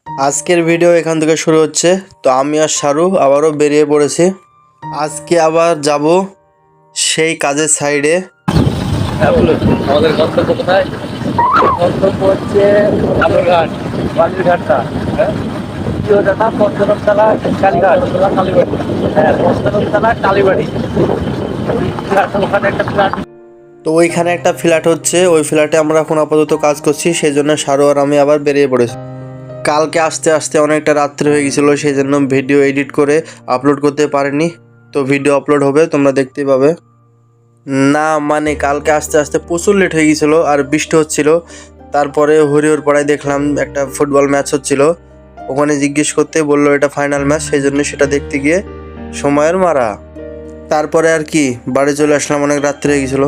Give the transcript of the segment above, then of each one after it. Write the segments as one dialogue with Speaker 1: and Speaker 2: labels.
Speaker 1: আজকের ভিডিও এখান থেকে শুরু হচ্ছে। তো আমি আর শাহরু আবারও বেরিয়ে পড়েছি। আজকে আবার যাব সেই কাজের সাইডে।
Speaker 2: হ্যাঁ বলুন, আমাদের গন্তব্য কোথায়? গন্তব্য হচ্ছে বালুরঘাট, বালুরঘাটটা। হ্যাঁ, দ্বিতীয়টা পঞ্চরমতলা কালীঘাট, কালীবাড়ি। হ্যাঁ, পঞ্চরমতলা কালীবাড়ি। ওখানে একটা ফ্ল্যাট।
Speaker 1: তো ওইখানে একটা ফ্ল্যাট হচ্ছে, ওই ফ্ল্যাটে আমরা এখন আপাতত কাজ করছি, সেই জন্য শাহরু আর আমি আবার বেরিয়ে পড়েছি। কালকে আসতে আসতে অনেকটা রাত্রি হয়ে গেছিলো, সেই জন্য ভিডিও এডিট করে আপলোড করতে পারিনি। তো ভিডিও আপলোড হবে, তোমরা দেখতে পাবে। না মানে কালকে আসতে আসতে প্রচুর লেট হয়ে গেছিলো আর বৃষ্টি হচ্ছিল। তারপরে হরিহর পাড়ায় দেখলাম একটা ফুটবল ম্যাচ হচ্ছিল। ওখানে জিজ্ঞেস করতে বললো এটা ফাইনাল ম্যাচ, সেই জন্য সেটা দেখতে গিয়ে সময়ের মারা। তারপরে আর কি বাড়ি চলে আসলাম, অনেক রাত্রি হয়ে গেছিলো।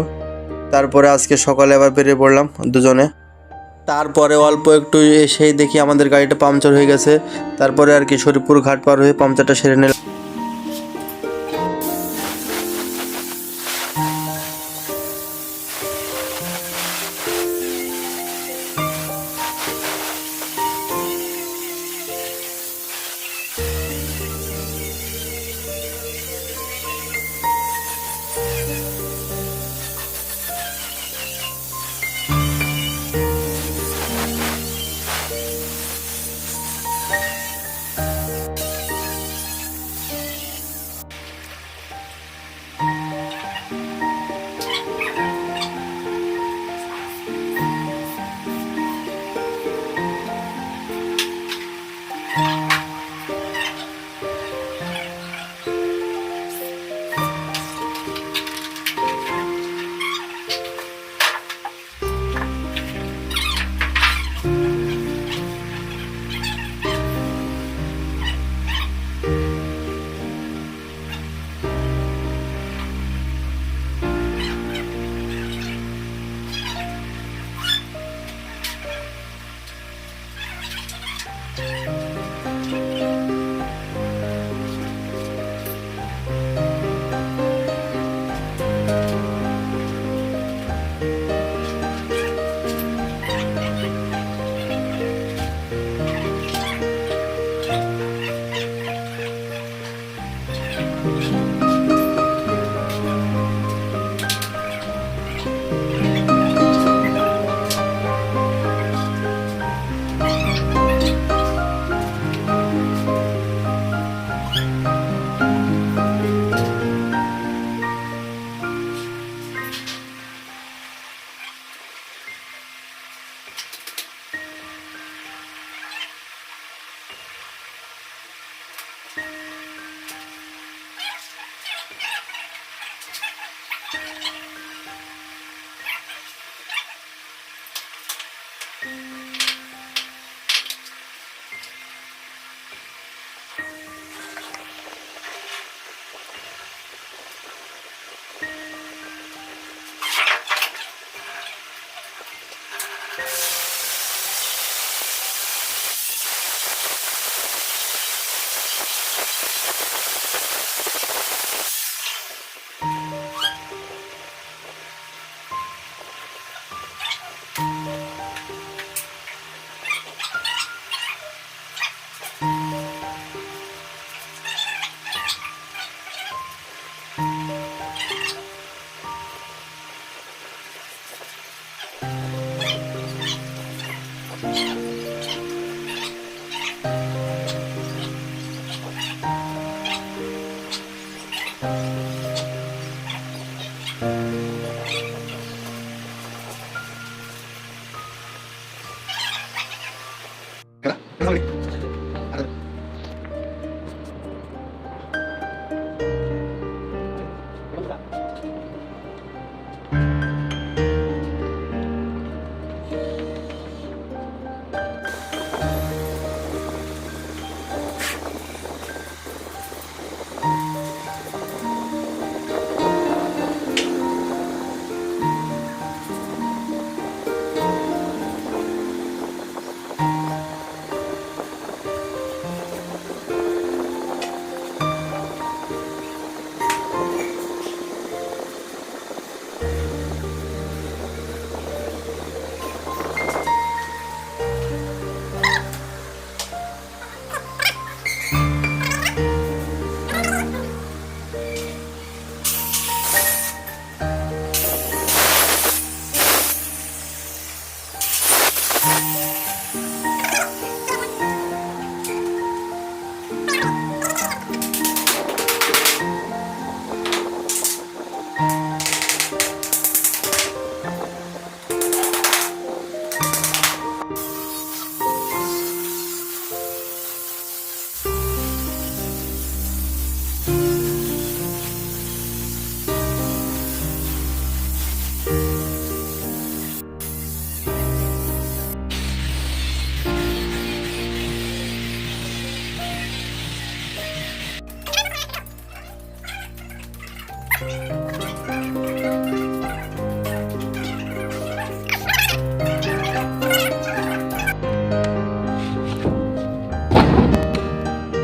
Speaker 1: তারপরে আজকে সকালে আবার বেরিয়ে পড়লাম দুজনে। তারপরে অল্প একটু এসেই দেখি আমাদের গাড়িটা পাংচার হয়ে গেছে। তারপরে আর কি শরীরপুর ঘাট পার হয়ে পাংচারটা সেরে নিলাম।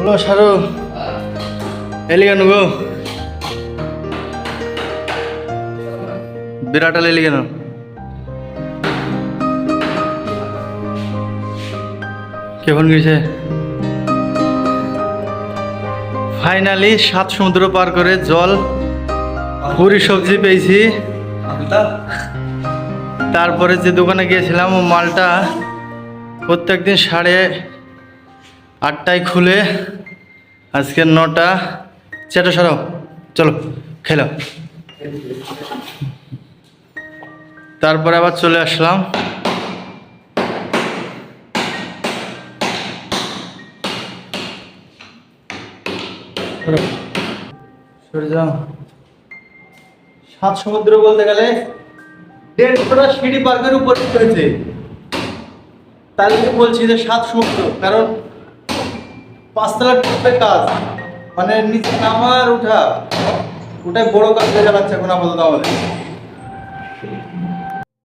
Speaker 1: ও সারু এলি কেন গো? বিরাটাল এলি কেন? কেমন গেছে? ফাইনালি 7 সমুদ্র পার করে জল পুরি সবজি পেয়েছি। তারপরে যে দোকানে গিয়েছিলাম ও মালটা প্রত্যেকদিন 8:30টায় খুলে আজকে 9টা। চেটো সরো, চলো খেলো। তারপরে আবার চলে আসলাম। সরে যাও। 7 সমুদ্র বলতে গেলে 150টা সিঁড়ি পার করে উপরে উঠতে হয়েছে। তাহলে বলছি যে 7 সমুদ্র, কারণ 5 তলার টপে কাজ, মানে নিচে নামার ওঠা, ওটাই বড় কাজ হয়ে যাচ্ছে এখন আপাতত আমাদের।